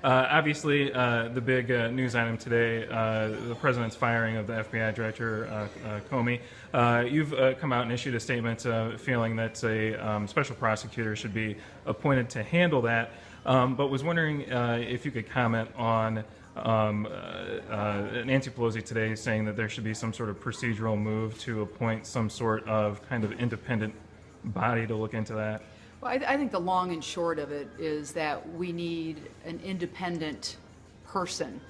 Obviously, the big news item today, the president's firing of the FBI Director Comey. You've come out and issued a statement feeling that a special prosecutor should be appointed to handle that, but was wondering if you could comment on Nancy Pelosi today saying that there should be some sort of procedural move to appoint some sort of kind of independent body to look into that. Well, I think the long and short of it is that we need an independent person,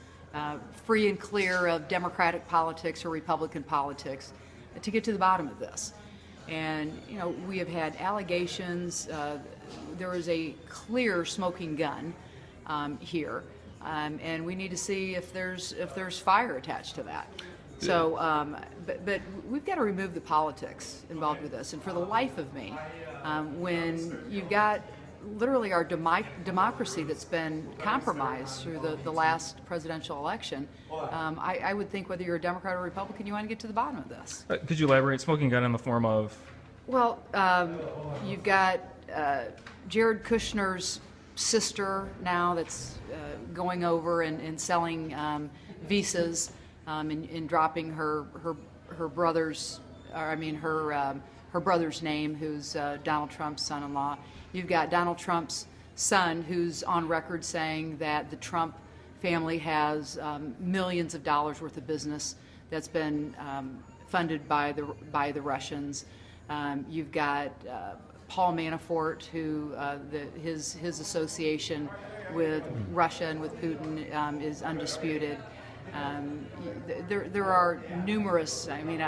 free and clear of Democratic politics or Republican politics, to get to the bottom of this. And, you know, we have had allegations. There is a clear smoking gun here, and we need to see if there's fire attached to that. So, but we've got to remove the politics involved with this. And for the life of me, when you've got literally our democracy that's been compromised through the last presidential election, I would think whether you're a Democrat or Republican, you want to get to the bottom of this. Could you elaborate? Smoking gun in the form of? Well, you've got Jared Kushner's sister now that's going over and selling visas and dropping her brother's, her brother's name, who's Donald Trump's son-in-law. You've got Donald Trump's son, who's on record saying that the Trump family has millions of dollars worth of business that's been funded by the Russians. You've got Paul Manafort, who his association with Russia and with Putin is undisputed. There are numerous. I mean,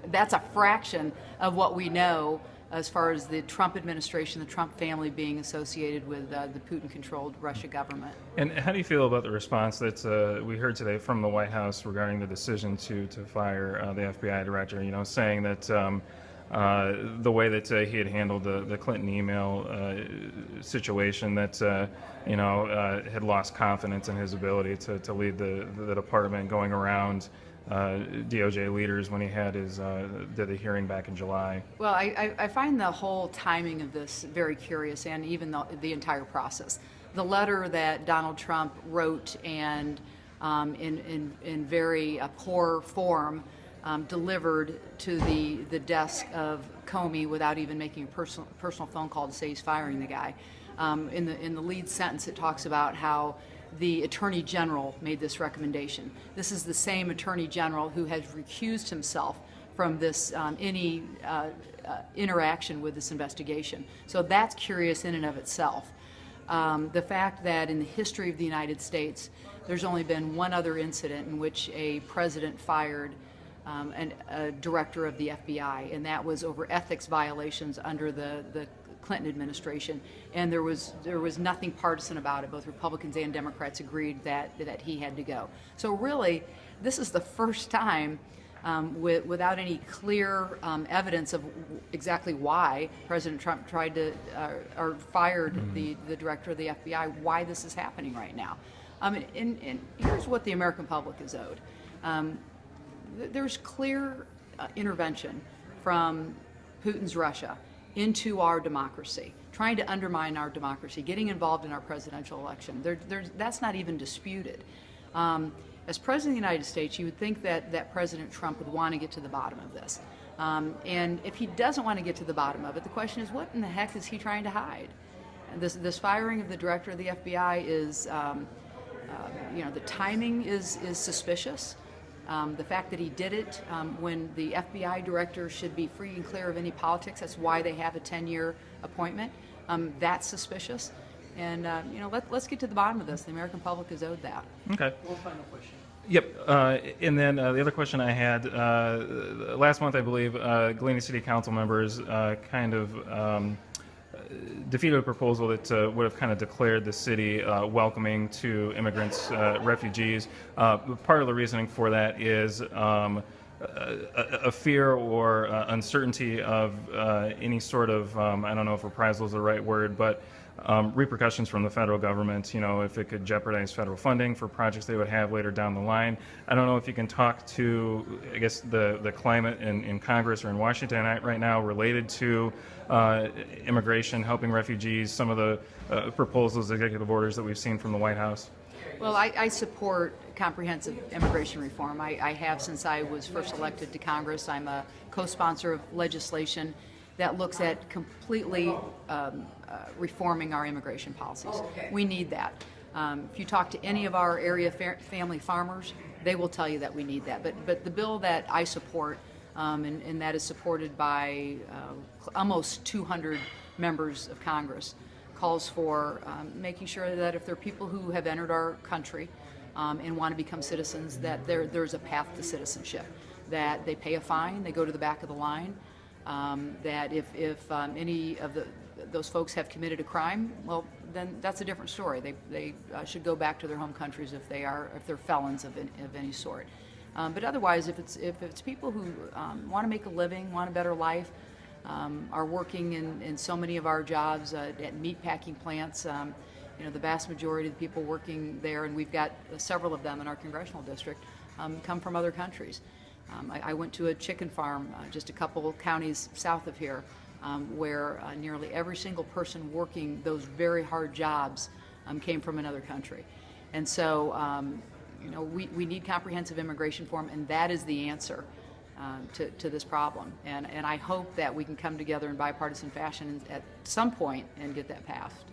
that's a fraction of what we know as far as the Trump administration, the Trump family being associated with the Putin-controlled Russia government. And how do you feel about the response that we heard today from the White House regarding the decision to fire the FBI director? You know, saying that the way that he had handled the Clinton email situation, that had lost confidence in his ability to lead the department, going around DOJ leaders when he had did the hearing back in July. Well, I find the whole timing of this very curious, and even the entire process. The letter that Donald Trump wrote and in very poor form delivered to the desk of Comey without even making a personal phone call to say he's firing the guy. In the lead sentence, it talks about how the Attorney General made this recommendation. This is the same Attorney General who has recused himself from this any interaction with this investigation. So that's curious in and of itself. The fact that in the history of the United States, there's only been one other incident in which a president fired a director of the FBI, and that was over ethics violations under the Clinton administration, and there was nothing partisan about it. Both Republicans and Democrats agreed that he had to go. So really, this is the first time without any clear evidence of exactly why President Trump tried to or fired the director of the FBI, why this is happening right now. And here's what the American public is owed. There's clear intervention from Putin's Russia into our democracy, trying to undermine our democracy, getting involved in our presidential election. That's not even disputed. As President of the United States, you would think that President Trump would want to get to the bottom of this. And if he doesn't want to get to the bottom of it, the question is, what in the heck is he trying to hide? And this firing of the director of the FBI is, the timing is suspicious. The fact that he did it when the FBI director should be free and clear of any politics, that's why they have a 10-year appointment, that's suspicious. And, let's get to the bottom of this. The American public is owed that. Okay. One final question. Yep. And then the other question I had, last month, I believe, Galena City Council members kind of defeated a proposal that would have kind of declared the city welcoming to immigrants, refugees. Part of the reasoning for that is a fear or uncertainty of any sort of, I don't know if reprisal is the right word, but repercussions from the federal government, if it could jeopardize federal funding for projects they would have later down the line. I don't know if you can talk to, I guess, the climate in Congress or in Washington right now related to immigration, helping refugees, some of the proposals, executive orders that we've seen from the White House. Well, I support comprehensive immigration reform. I have since I was first elected to Congress. I'm a co-sponsor of legislation that looks at completely reforming our immigration policies. We need that. If you talk to any of our area family farmers, they will tell you that we need that. But the bill that I support, and that is supported by almost 200 members of Congress, calls for making sure that if there are people who have entered our country and want to become citizens, that there's a path to citizenship, that they pay a fine, they go to the back of the line, that if any of those folks have committed a crime, well, then that's a different story. They should go back to their home countries if they're felons of any sort. But otherwise, if it's people who want to make a living, want a better life, are working in so many of our jobs at meat packing plants. The vast majority of the people working there, and we've got several of them in our congressional district, come from other countries. I went to a chicken farm just a couple counties south of here, where nearly every single person working those very hard jobs came from another country. And so, we need comprehensive immigration reform, and that is the answer to this problem. And I hope that we can come together in bipartisan fashion at some point and get that passed.